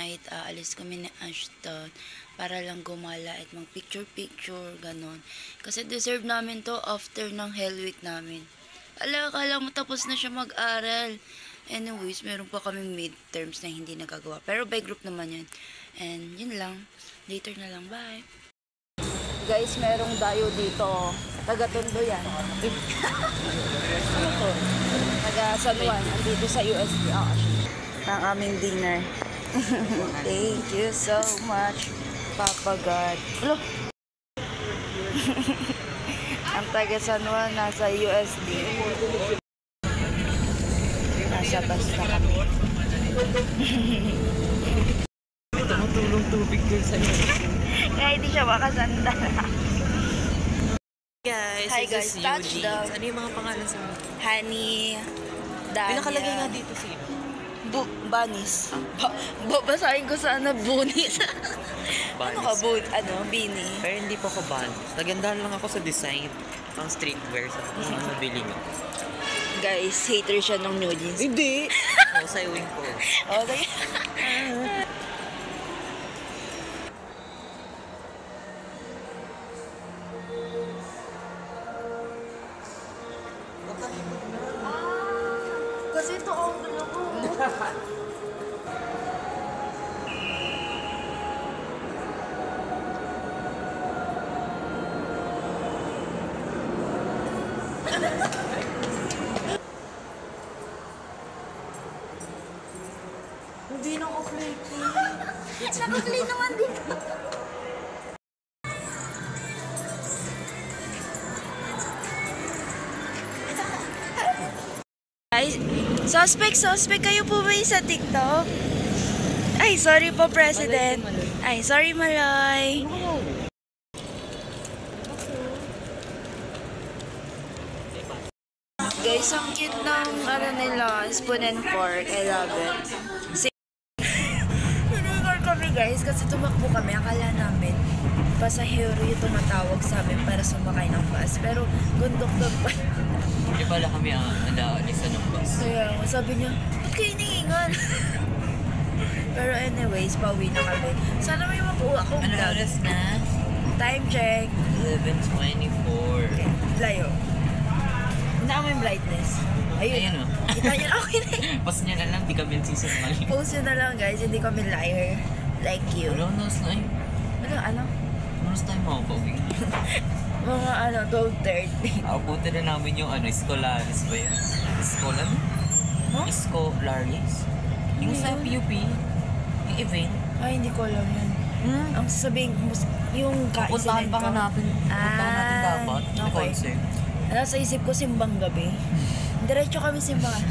tonight, aalis kami ni Ashton para lang gumala at mag-picture-picture, ganon. Kasi deserve namin to after ng Hell Week namin. Akala mo tapos na siya mag-aral. Anyways, meron pa kaming midterms na hindi nagagawa. Pero by group naman yun. And yun lang. Later na lang. Bye! Guys, merong dayo dito. Taga-Tondo yan. Ano to? Taga-San Juan. Andito sa USD. Ang aming dinner. Thank you so much, Papa God. Hello. Ang taga-San Juan nasa USD. Nasa basta kami. Tumutulong tubig din sa inyo. Kaya hindi siya makasanda. Guys, hi guys, touchdown. Ano yung mga pangalan sa mga? Honey, Dania. Pinakalagay nga dito si Banis. Basahin ko sana Bunis. Ano ka, Bini? Pero hindi pa ko ban. Nagandahan lang ako sa design. Pang streetwear sa mga nabili nyo. Guys, hater siya ng new jeans. Hindi! Oo, sa iwing ko. Oo, sige. Kasi ito ang gulo ko. Hindi na ako flaky. Naka-play naman dito. Ay, suspect kayo po ba sa TikTok? Ay, sorry po, President. Ay, sorry, Maloy. Guys, ang cute ng nila, spoon and fork. I love it. Hinihingal kami guys kasi tumakbo kami. Akala namin pasahero yung tumatawag sa amin para sumakay ng bus. Pero conductor pa. Hindi pala kami ang alisa ng bus. Kaya sabi niya, ba't kayo hinihingal? Pero anyways, pauwi na kami. Sana may makuha akong vlog. Ano oras na? Time check. 11:24. Okay, layo. Hindi mo yung brightness. Ayun o. Kita niyo lang. Post niya na lang, di kami seasonal. Post nyo na lang guys, hindi kami liar. Like you. Ano na yun? Ano? Ano tayo makapawin? Mga 12:30. Abutin na namin yung Escolaris ba yun? Escolan? Huh? Escolaris? Yung sa PUP, yung event. Ay, hindi ko alam yan. Ang sasabihin, yung Puntahan ka-incident pa natin. Puntahan natin dapat. Okay. Concert. Nasa isip ko simbang gabi. Diretso kami simbahan.